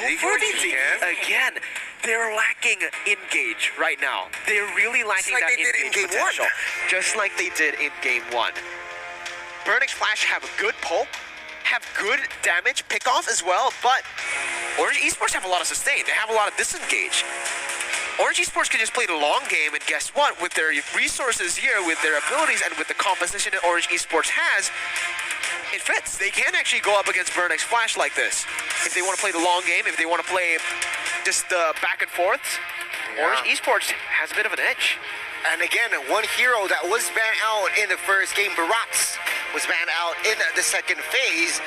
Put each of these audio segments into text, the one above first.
over the again. They're lacking engage right now. They're really lacking that engage potential, just like they did in game 1. BURNxFLASH have a good pull, have good damage pickoff as well, but Orange Esports have a lot of sustain. They have a lot of disengage. Orange Esports can just play the long game, and guess what? With their resources here, with their abilities, and with the composition that Orange Esports has, it fits. They can actually go up against BURNxFLASH like this. If they want to play the long game, if they want to play just the back and forth, Orange Esports has a bit of an edge. And again, one hero that was banned out in the first game, BURNx, was banned out in the second phase.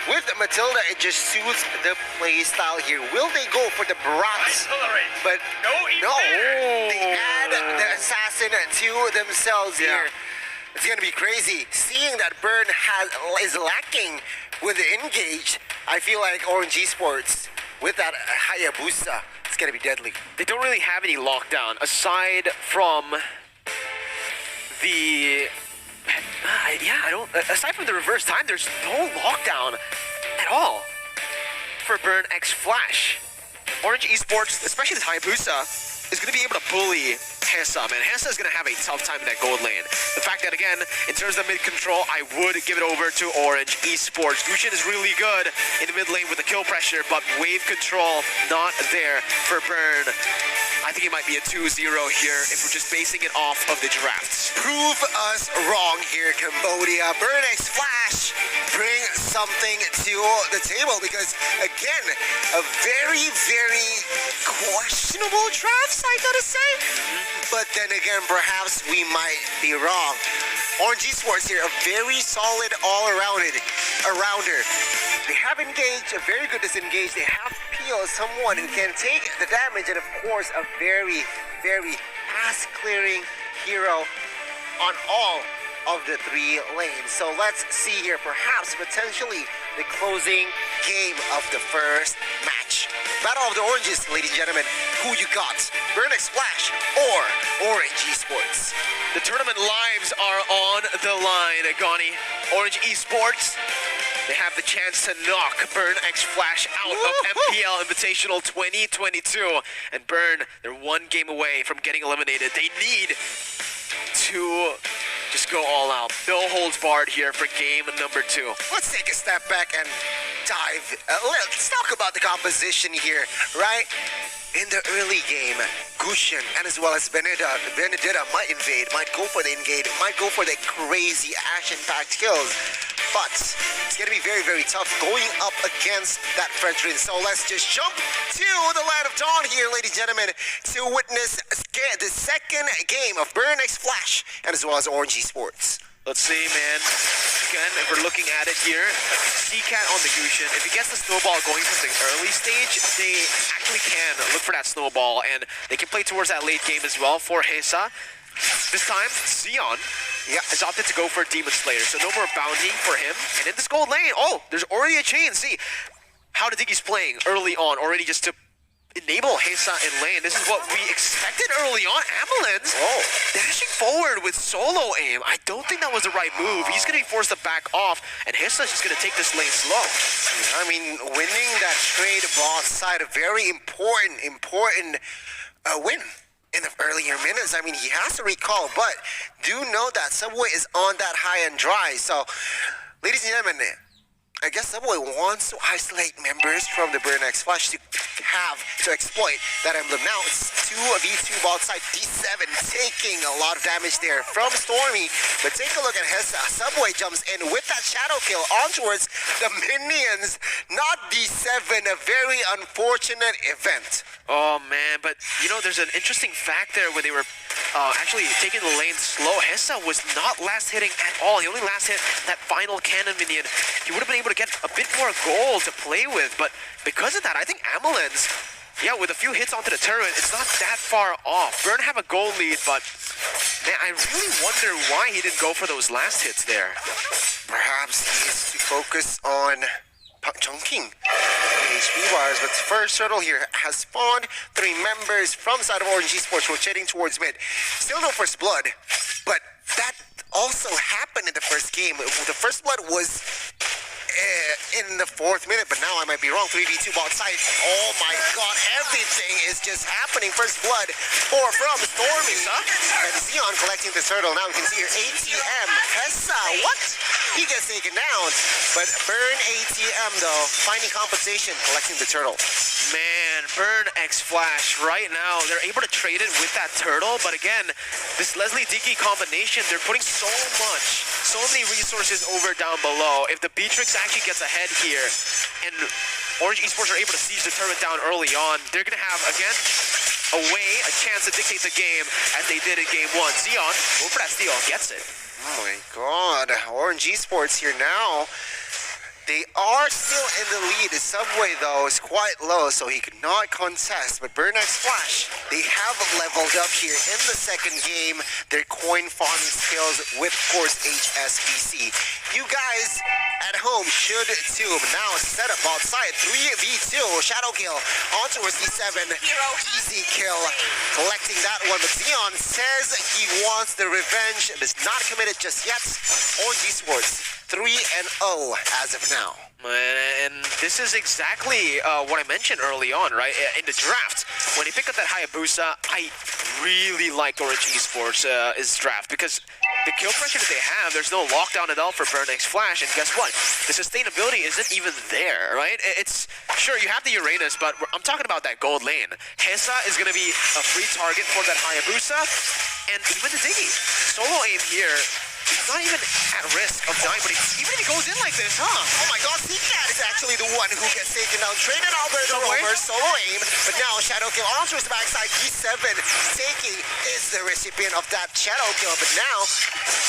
With Matilda, it just suits the play style here. Will they go for the BURNx? But no, they add the assassin to themselves here. It's gonna be crazy. Seeing that Burn is lacking with the engage, I feel like Orange Esports with that Hayabusa, it's gonna be deadly. They don't really have any lockdown aside from the aside from the reverse time, there's no lockdown at all for BURNxFLASH. Orange Esports, especially this Hayabusa, is going to be able to bully Hesa, man. Hesa is going to have a tough time in that gold lane. The fact that, again, in terms of mid control, I would give it over to Orange Esports. Gusion is really good in the mid lane with the kill pressure, but wave control not there for Burn. I think it might be a 2-0 here if we're just basing it off of the drafts. Prove us wrong here, Cambodia. BURNxFLASH bring something to the table because, again, a very, very questionable draft, I gotta say. But then again, perhaps we might be wrong. Orange Esports here, a very solid all-arounder. They have engaged, a very good disengage. They have Peel, someone who can take the damage, and of course, a very, very pass-clearing hero on all of the 3 lanes. So let's see here, perhaps potentially the closing game of the first match. Battle of the Oranges, ladies and gentlemen. Who you got? BURNxFLASH or Orange Esports? The tournament lives are on the line, Agani. Orange Esports, they have the chance to knock BURNxFLASH out of MPL Invitational 2022. And Burn, they're 1 game away from getting eliminated. They need to just go all out. No holds barred here for game number 2. Let's take a step back and dive. Let's talk about the composition here, right? In the early game, Gusion and as well as Benedetta might invade, might go for the engage, might go for the crazy action-packed kills. But it's going to be very, very tough going up against that French Rin. So let's just jump to the land of dawn here, ladies and gentlemen, to witness the second game of BURNxFLASH and as well as Orange Esports. Let's see, man. Again, if we're looking at it here, C-Cat on the Gusion. If he gets the snowball going from the early stage, they actually can look for that snowball, and they can play towards that late game as well for Hesa. This time, Xion has opted to go for Demon Slayer, so no more bounty for him. And in this gold lane, there's already a chain. See how the Diggy's playing early on, already just to enable Hesa in lane. This is what we expected early on. Amelins dashing forward with solo aim. I don't think that was the right move. He's going to be forced to back off, and Hesa's just going to take this lane slow. I mean, winning that trade boss side, a very important win in the earlier minutes. I mean, he has to recall, but do know that Subway is on that high and dry. So, ladies and gentlemen, I guess Subway wants to isolate members from the BURNxFLASH to exploit that emblem. Now it's 2v2 bot side, D7 taking a lot of damage there from Stormy. But take a look at Hesa. Subway jumps in with that shadow kill on towards the minions. Not D7, a very unfortunate event. Oh man, but you know, there's an interesting fact there where they were actually taking the lane slow. Hesa was not last hitting at all. He only last hit that final cannon minion. He would have been able to get a bit more gold to play with, but because of that, I think Amelins, with a few hits onto the turret, it's not that far off. Burn have a gold lead, but man, I really wonder why he didn't go for those last hits there. Perhaps he needs to focus on chunking HP bars, but first turtle here has spawned 3 members from the side of Orange Esports rotating towards mid. Still no first blood, but that also happened in the first game. The first blood was in the 4th minute, but now I might be wrong. 3v2 bot side. Oh my god, everything is just happening. First blood from Stormy. And Xeon collecting the turtle. Now we can see here ATM. Hessa, what? He gets taken down. But Burn ATM though, finding compensation, collecting the turtle. Man, BURNxFLASH right now, they're able to trade it with that turtle, but again, this Leslie Dickey combination, they're putting so many resources over down below. If the Beatrix actually gets ahead here, and Orange Esports are able to seize the turret down early on, they're gonna have, again, a chance to dictate the game as they did in game 1. Xeon, go for that steal, gets it. Oh my god, Orange Esports here now. They are still in the lead. The Subway, though, is quite low, so he could not contest. But BURNxFLASH, they have leveled up here in the second game. Their coin farming skills with, of course, HSBC. You guys at home should too. But now set up outside 3v2. Shadow kill onto a C7. Easy kill. Collecting that one. But Xeon says he wants the revenge. But is not committed just yet. Orange Esports 3-0 as of now. And this is exactly what I mentioned early on, right? In the draft, when he picked up that Hayabusa, I really liked Orange Esports' draft because the kill pressure that they have, there's no lockdown at all for BURNxFLASH, and guess what? The sustainability isn't even there, right? It's sure you have the Uranus, but I'm talking about that gold lane. Hessa is going to be a free target for that Hayabusa, and even the Diggy. Solo aim here. He's not even at risk of dying, but even if he goes in like this, huh? Oh my god, Seacat is actually the one who gets taken down. Traded Alberto Romer, solo aim, but now Shadow kill onto his backside. G7 taking is the recipient of that Shadow kill, but now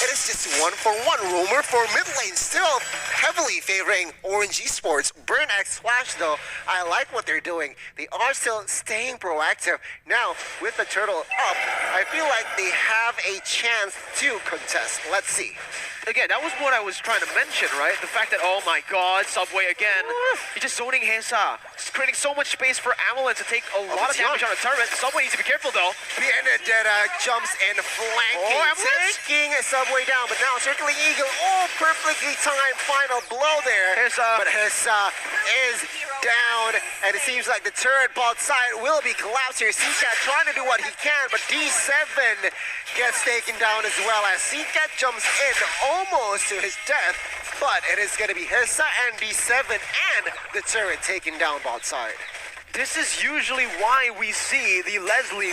it is just 1-for-1. Romer for mid lane, still heavily favoring Orange Esports. BURNxFLASH though, I like what they're doing. They are still staying proactive. Now, with the turtle up, I feel like they have a chance to contest. Let's see. Again, that was what I was trying to mention, right? The fact that, oh my god, Subway again. He's just zoning Hessa. Just creating so much space for Amelin to take a lot of damage on a turret. Subway needs to be careful, though. Benedetta jumps in, flanking, taking Subway down. But now, Circling Eagle, perfectly timed final blow there. But Hessa is down, and it seems like the turret bot side will be collapsed here. Seacat trying to do what he can, but D7 gets taken down as well as Seacat jumps in almost to his death, but it is going to be Hessa and D7 and the turret taken down bot side. This is usually why we see the Leslie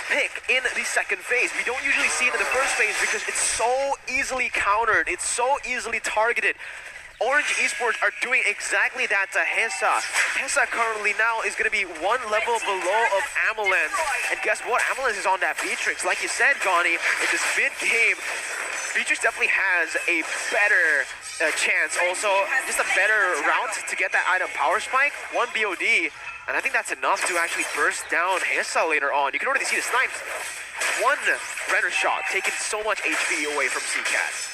pick in the second phase. We don't usually see it in the first phase because it's so easily countered, it's so easily targeted. Orange Esports are doing exactly that to Hessa. Hessa currently now is going to be one level below of Amelin. And guess what? Amelin is on that Beatrix. Like you said, Gani, in this mid-game, Beatrix definitely has a better chance. Also, just a better route to get that item power spike. 1 BOD. And I think that's enough to actually burst down Hessa later on. You can already see the snipes. One Renner shot, taking so much HP away from Seacat.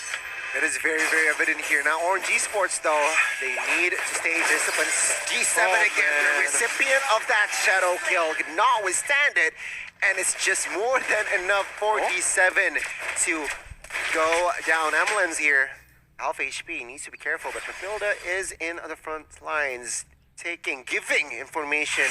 It is very, very evident here. Now, Orange Esports, though, they need to stay disciplined. D7 again, the recipient of that Shadow kill, could not withstand it. And it's just more than enough for D7 to go down. Amelin's here. Alpha HP needs to be careful, but Matilda is in the front lines, giving information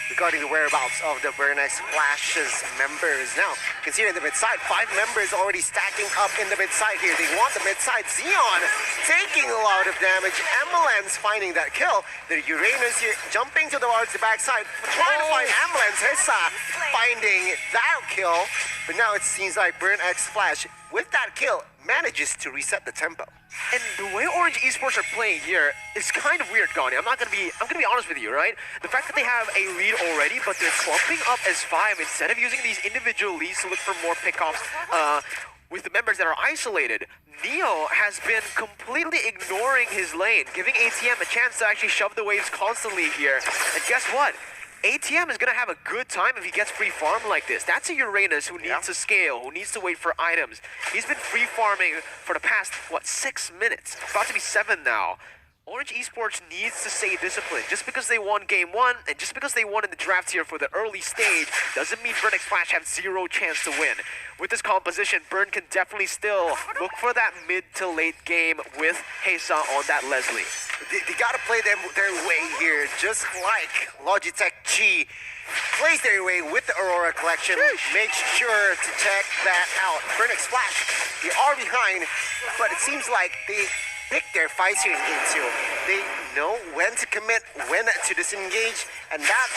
regarding the whereabouts of the BURNxFLASH's members. Now, you can see it in the mid side, 5 members already stacking up in the mid side here. They want the mid side. Xeon taking a lot of damage. Emelen's finding that kill. The Uranus here jumping towards the backside, trying to find Emelen's. Hessa finding that kill. But now it seems like BURNxFLASH, with that kill, manages to reset the tempo. And the way Orange Esports are playing here is kind of weird, Gani. I'm gonna be honest with you, right? The fact that they have a lead already, but they're clumping up as 5 instead of using these individual leads to look for more pickoffs with the members that are isolated. Neo has been completely ignoring his lane, giving ATM a chance to actually shove the waves constantly here. And guess what? ATM is going to have a good time if he gets free farm like this. That's a Uranus who needs to scale, who needs to wait for items. He's been free farming for the past, 6 minutes? About to be 7 now. Orange Esports needs to stay disciplined. Just because they won game 1 and just because they won in the draft here for the early stage doesn't mean BURNxFLASH have zero chance to win. With this composition, Burn can definitely still look for that mid to late game with Hesa on that Leslie. They gotta play their way here, just like Logitech G plays their way with the Aurora collection. Make sure to check that out. BURNxFLASH, they are behind, but it seems like they pick their fights here in game 2. They know when to commit, when to disengage, and that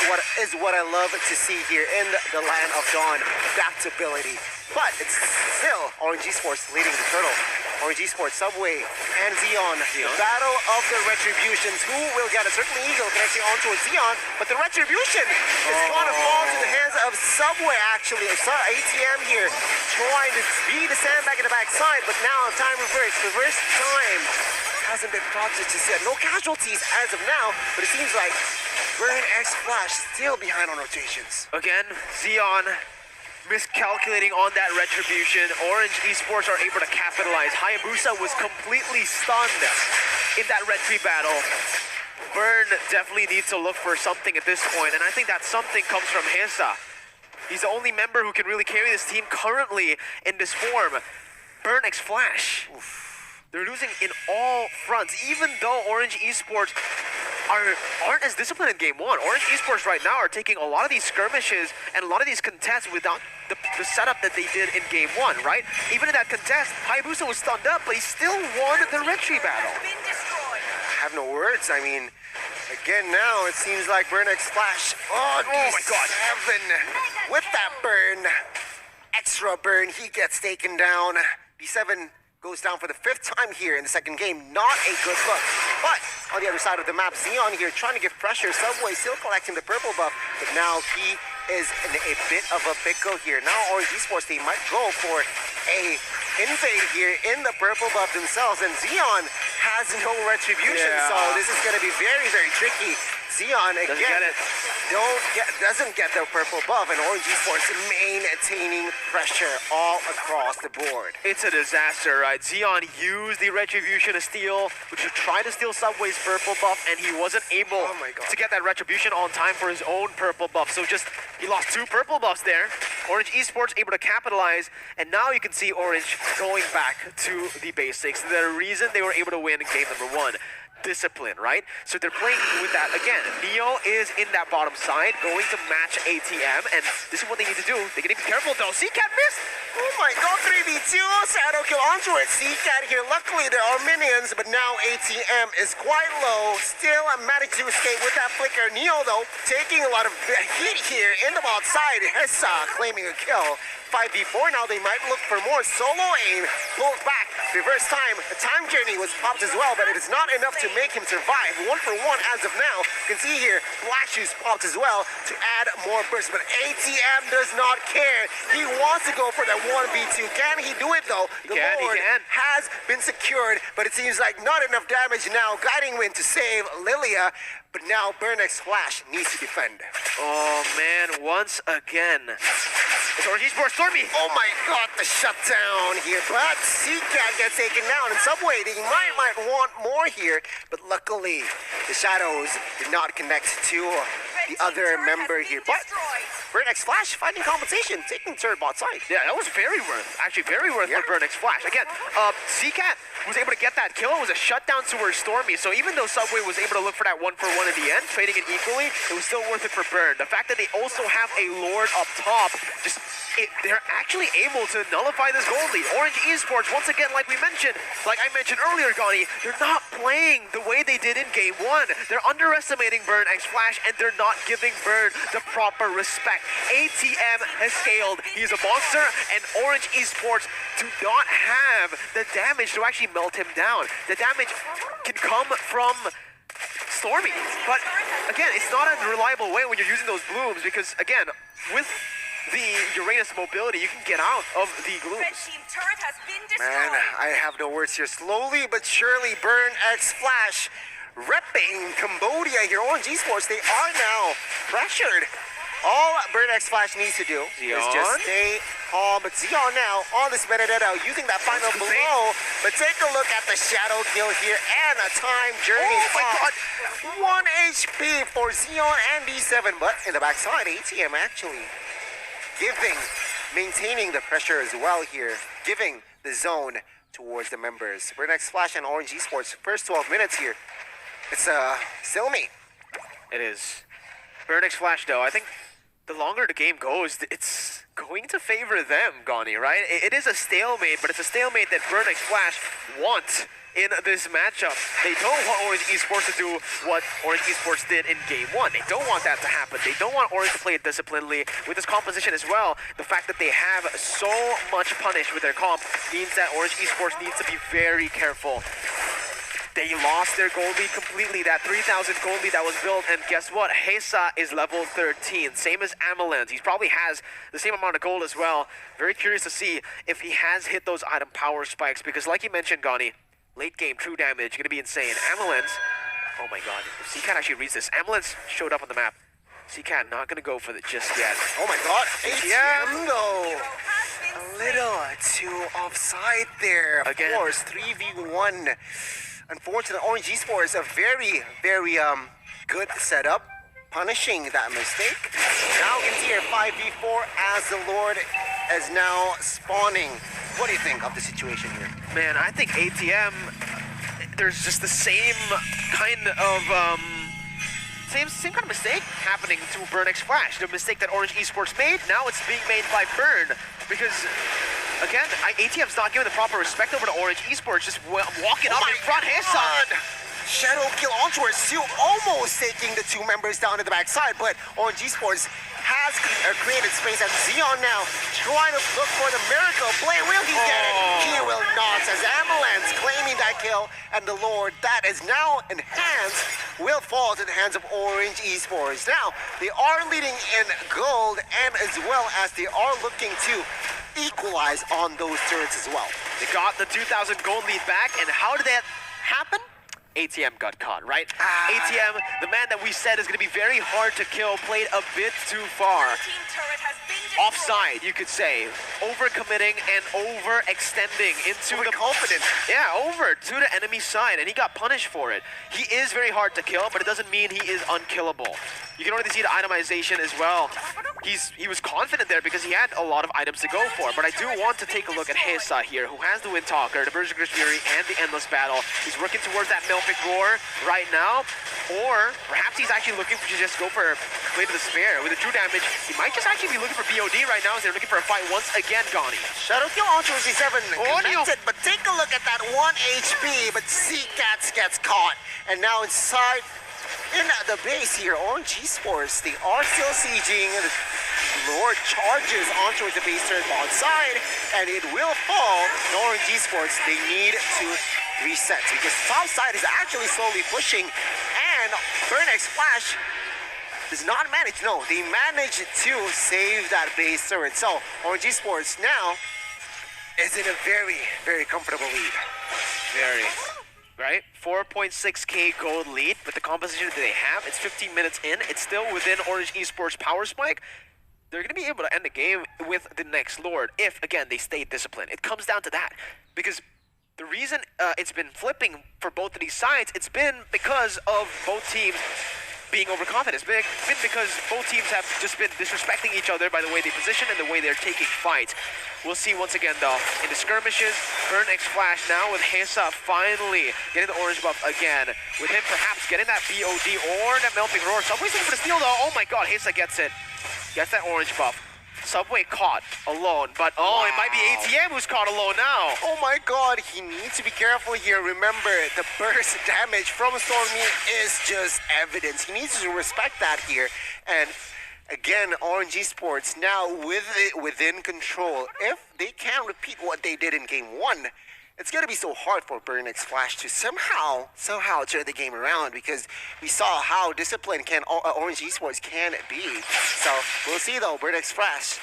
is what I love to see here in the Land of Dawn. Adaptability. But it's still Orange Esports leading the turtle. Orange Esports, Subway, and Xeon. The battle of the Retributions. Who will get a certain Eagle connecting on towards Xeon, but the Retribution is going to fall to the hands of Subway, actually. I saw ATM here trying to be the sandbag in the backside, but now time reverse. Reverse time hasn't been processed just yet. No casualties as of now, but it seems like BURNxFLASH still behind on rotations. Again, Xeon miscalculating on that Retribution. Orange Esports are able to capitalize. Hayabusa was completely stunned in that Retri battle. Burn definitely needs to look for something at this point, and I think that something comes from Hesa. He's the only member who can really carry this team currently in this form. BURNxFLASH. They're losing in all fronts, even though Orange Esports aren't as disciplined in game 1. Orange Esports right now are taking a lot of these skirmishes and a lot of these contests without the setup that they did in game 1, right? Even in that contest, Hayabusa was stunned up, but he still won the Retri battle. I have no words. I mean, again now it seems like BURNxFLASH. Oh my God! 7 with that burn, extra burn. He gets taken down. B7 goes down for the 5th time here in the second game. Not a good look. But on the other side of the map, Xeon here trying to give pressure. Subway still collecting the purple buff, but now he is in a bit of a pickle here. Now Orange Esports, they might go for a invade here in the purple buff themselves, and Xeon has no retribution, so this is going to be very, very tricky. Xeon again doesn't get the purple buff, and Orange Esports maintaining pressure all across the board. It's a disaster, right? Xeon used the Retribution to try to steal Subway's purple buff, and he wasn't able to get that Retribution on time for his own purple buff. So he lost 2 purple buffs there. Orange Esports able to capitalize, and now you can see Orange going back to the basics. The reason they were able to win game number 1. Discipline, right? So they're playing with that again. Neo is in that bottom side, going to match ATM, and this is what they need to do. They need to be careful though. CCAT missed! Oh my God, 3v2. Shadow kill onto it. CCAT here. Luckily, there are minions, but now ATM is quite low. Still managed to escape with that flicker. Neo, though, taking a lot of heat here in the bot side. Hesa claiming a kill. 5v4 now, they might look for more. Solo aim, pulled back, reverse time. The time journey was popped as well, but it is not enough to make him survive. 1 for 1 as of now. You can see here, Flash is popped as well to add more burst, but ATM does not care. He wants to go for that 1v2. Can he do it though? The Lord has been secured, but it seems like not enough damage now. Guiding Wind to save Lilia, but now BURNxFLASH needs to defend. Oh man, once again. It's Orange Esports, Stormy! Oh my God, the shutdown here, but CCAT gets taken down, and Subway, they might want more here, but luckily, the Shadows did not connect to the other member here, but BURNxFLASH finding compensation, taking third bot side. Yeah, that was very worth for BURNxFLASH. Again, CCAT was able to get that kill. It was a shutdown towards Stormy, so even though Subway was able to look for that 1 for 1 in the end, trading it equally, it was still worth it for Burn. The fact that they also have a Lord up top, they're actually able to nullify this gold lead. Orange Esports, once again, like I mentioned earlier, Gani, they're not playing the way they did in game 1. They're underestimating BURNxFLASH, and they're not giving Burn the proper respect. ATM has scaled. He's a monster, and Orange Esports do not have the damage to actually melt him down. The damage can come from Stormy, but again, it's not a reliable way when you're using those blooms, because again, with the Uranus mobility, you can get out of the glooms. Man, I have no words here. Slowly but surely, BURNxFLASH repping Cambodia here. Orange Esports, they are now pressured. All BURNxFLASH needs to do is just stay calm. But Zion now on this Benedetto using that final blow. But take a look at the shadow kill here and a time journey. Oh my God. 1 HP for Zion and D7. But in the backside, ATM actually maintaining the pressure as well here. Giving the zone towards the members. BURNxFLASH and orangeesport first 12 minutes here. It's a stalemate. It is. BURNxFLASH though, I think the longer the game goes, it's going to favor them, Gani, right? It is a stalemate, but it's a stalemate that BURNxFLASH want in this matchup. They don't want Orange Esports to do what Orange Esports did in Game 1. They don't want that to happen. They don't want Orange to play it disciplinedly. With this composition as well, the fact that they have so much punish with their comp means that Orange Esports needs to be very careful. They lost their gold lead completely, that 3,000 gold lead that was built, and guess what? Hesa is level 13, same as Amelens. He probably has the same amount of gold as well. Very curious to see if he has hit those item power spikes, because like you mentioned, Gani, late game, true damage, gonna be insane. Amelens, oh my god, if CCAT actually reads this, Amelens showed up on the map. CCAT not gonna go for it just yet. Oh my god, ATM though. A little too offside there. Of course, 3v1. Unfortunately, Orange Esports is a very, very good setup, punishing that mistake. Now into here 5v4 as the Lord is now spawning. What do you think of the situation here? Man, I think ATM, there's just the same kind of same kind of mistake happening to BURNxFLASH. The mistake that Orange Esports made, now it's being made by Burn, because again, ATM's not giving the proper respect over to Orange Esports, just walking up in front. Hesa! Shadow kill ontowards, still almost taking the two members down to the backside, but Orange Esports has created space, and Zion now trying to look for the miracle play. Will he get it? He will not, as Amelens claiming that kill, and the Lord that is now enhanced will fall to the hands of Orange Esports. Now, they are leading in gold, and as well as they are looking to equalize on those turrets as well. They got the 2,000 gold lead back, and how did that happen? ATM got caught, right? ATM, the man that we said is going to be very hard to kill, played a bit too far. Offside, you could say. Overcommitting and overextending into the confidence. Yeah, over to the enemy side, and he got punished for it. He is very hard to kill, but it doesn't mean he is unkillable. You can already see the itemization as well. He was confident there because he had a lot of items to go for, but I do want to take a look at Hesa here, who has the Windtalker, the Berserker's Fury, and the Endless Battle. He's working towards that Melfic Roar right now, or perhaps he's actually looking to just go for Blade of the Spare. With the true damage, he might just actually be looking for BOD right now, as they're looking for a fight once again, Gani. Shadow kill onto C7 connected, but take a look at that 1 HP, but CCAT gets caught, and now inside in the base here, Orange Esports, they are still sieging. The Lord charges onto the base turret ball side, and it will fall. Orange Esports, they need to reset because top side is actually slowly pushing, and BURNxFLASH does not manage. No, they managed to save that base turret. So Orange Esports now is in a very, very comfortable lead. Very. Right? 4.6k gold lead with the composition that they have. It's 15 minutes in. It's still within Orange Esports power spike. They're going to be able to end the game with the next Lord if, again, they stay disciplined. It comes down to that. Because the reason it's been flipping for both of these sides, it's been because of both teams being overconfident. It's been because both teams have just been disrespecting each other by the way they position and the way they're taking fights. We'll see once again though, in the skirmishes, BURNxFLASH now with Hesa finally getting the orange buff again. With him perhaps getting that BOD or that Melting Roar. Subway's looking for the steal though. Oh my god, Hesa gets it. Gets that orange buff. Subway caught alone, but wow. It might be ATM who's caught alone now. Oh my god, he needs to be careful here. Remember, the burst damage from Stormy is just evidence. He needs to respect that here. And again, Orange Esports now with it within control. If they can repeat what they did in Game 1, it's going to be so hard for BURNxFLASH to somehow turn the game around, because we saw how disciplined Orange Esports can be. So we'll see though, BURNxFLASH,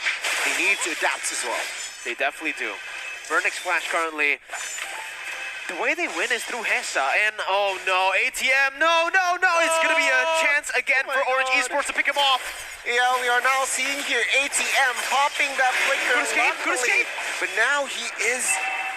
they need to adapt as well. They definitely do. BURNxFLASH currently, the way they win is through Hesa, and oh no, ATM, no, it's going to be a chance again for Orange Esports to pick him off. Yeah, we are now seeing here ATM popping that flicker. Good escape. But now he is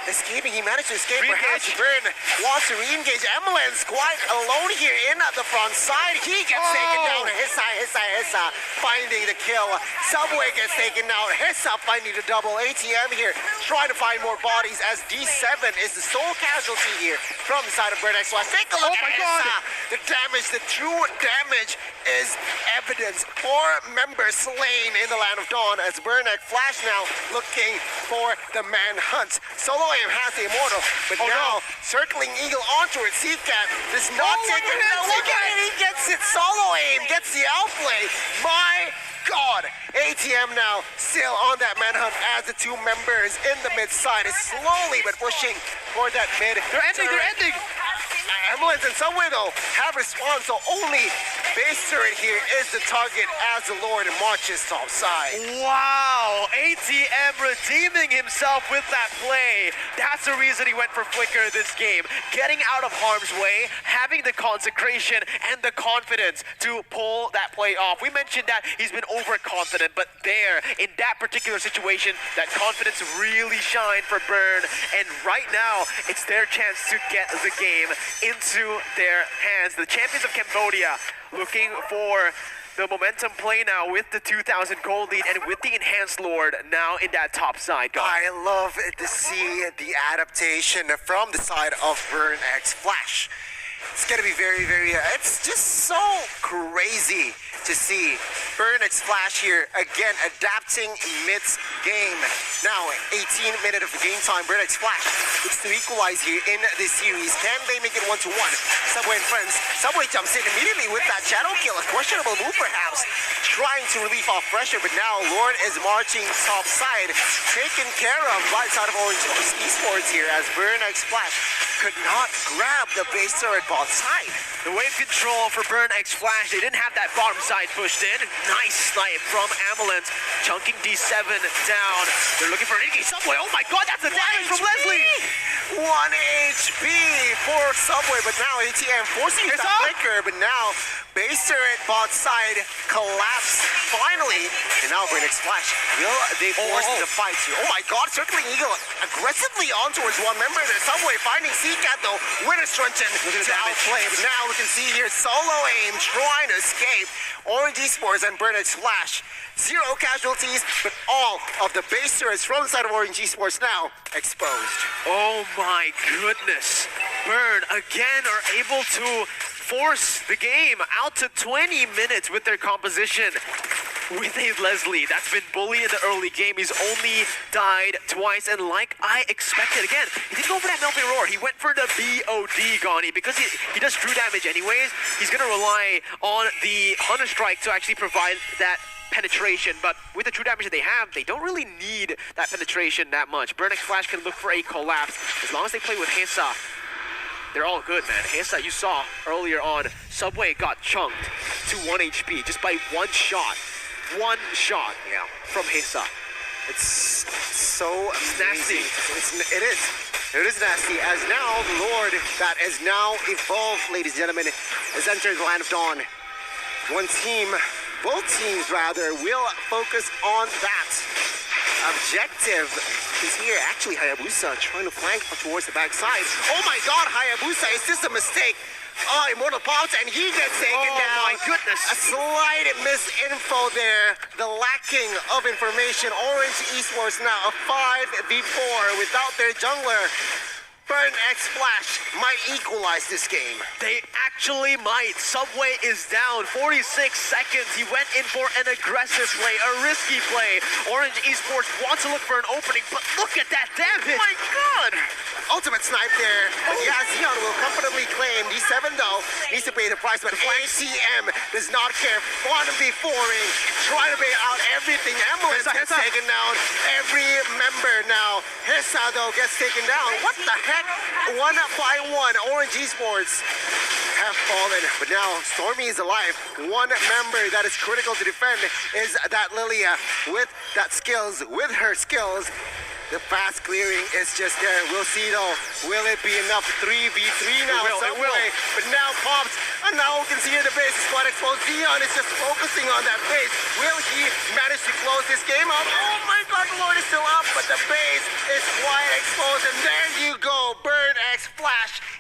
escaping. He managed to escape. Perhaps Re-engage. Burn wants to re-engage. Emelin's quite alone here in the front side. He gets taken down. Hissa, finding the kill. Subway gets taken down. Hissa finding the double. ATM here trying to find more bodies as D7 is the sole casualty here from the side of BURNxFLASH. Take a look at Hissa. The damage, the true damage is evidence. 4 members slain in the Land of Dawn as BURNxFLASH now looking for the manhunt. Solo Aim has the Immortal, but now circling Eagle onto it. Seacat does not take it. Look at it, he gets it. Solo Aim gets the outplay. My God, ATM now still on that manhunt as the 2 members in the mid side is slowly but pushing for that mid. They're ending. Ambulance in some way though have respawned, so only base turret here is the target as the Lord marches topside. Wow, ATM redeeming himself with that play. That's the reason he went for Flicker this game. Getting out of harm's way, having the consecration and the confidence to pull that play off. We mentioned that he's been overconfident, but there, in that particular situation, that confidence really shined for Burn. And right now, it's their chance to get the game into their hands. The champions of Cambodia looking for the momentum play now with the 2,000 gold lead and with the enhanced Lord now in that top side. I love to see the adaptation from the side of BURNxFLASH. It's gonna be very, it's just so crazy to see BURNxFLASH here again adapting mid-game. Now, 18 minutes of game time. BURNxFLASH looks to equalize here in this series. Can they make it 1-1? Subway and friends. Subway jumps in immediately with that shadow kill. A questionable move perhaps, trying to relieve off pressure, but now Lord is marching top side, taken care of by the side of Orange Esports here as BURNxFLASH could not grab the base turret bot side. The wave control for BURNxFLASH, they didn't have that bottom side pushed in. Nice snipe from Ambulance, chunking D7 down. They're looking for an engage Subway. Oh my God, that's the damage from Leslie. 1 HP for Subway, but now ATM forcing that flicker, but now base turret bot side collapse finally. And now BURNxFLASH, will they force the fight here? Oh my God, circling Eagle aggressively on towards 1 member. The Subway finding Seacat though, Winner's Truncheon to outplay. But now we can see here Solo Aim trying to escape. Orange Esports and BURNxFLASH, 0 casualties, but all of the base turrets from the side of Orange Esports now exposed. Oh my goodness. Burn again are able to force the game out to 20 minutes with their composition. With a Leslie that's been bullied in the early game. He's only died twice, and like I expected, again, he didn't go for that Melvin Roar. He went for the BOD, Gani, because he does true damage anyways. He's gonna rely on the Hunter Strike to actually provide that penetration, but with the true damage that they have, they don't really need that penetration that much. BURNxFLASH can look for a collapse as long as they play with Hessa. They're all good, man. Hessa, you saw earlier on, Subway got chunked to 1 HP just by 1 shot. 1 shot, yeah, from Hessa. It's so nasty. It is nasty, as now the Lord that is now evolved, ladies and gentlemen, has entered the Land of Dawn. Both teams rather, will focus on that objective. Is here actually Hayabusa trying to flank towards the backside. Oh my God, Hayabusa, is this a mistake? Oh, Immortal pops and he gets taken down. Oh my goodness. A slight misinfo there. The lacking of information. Orange Esports now a 5v4 without their jungler. BURNxFLASH might equalize this game. They actually might. Subway is down 46 seconds. He went in for an aggressive play, a risky play. Orange Esports wants to look for an opening, but look at that damage. Oh my God. Ultimate snipe there. But yeah, Xeon will comfortably claim. D7 though needs to pay the price, but ATM does not care. 1v4ing, trying to bait out everything. Ambulance gets taken down. Every member now. Hessa though gets taken down. What the heck? 1 by 1. Orange Esports have fallen, but now Stormy is alive. 1 member that is critical to defend is that Lilia with that skills, with her skills. The fast clearing is just there. We'll see though. Will it be enough? 3v3 now. It will. But now Pops, and now we can see the base is quite exposed. Dion is just focusing on that base. Will he manage to close this game out? Oh my god, the Lord is still up, but the base is quite exposed. And there you go. BURNxFLASH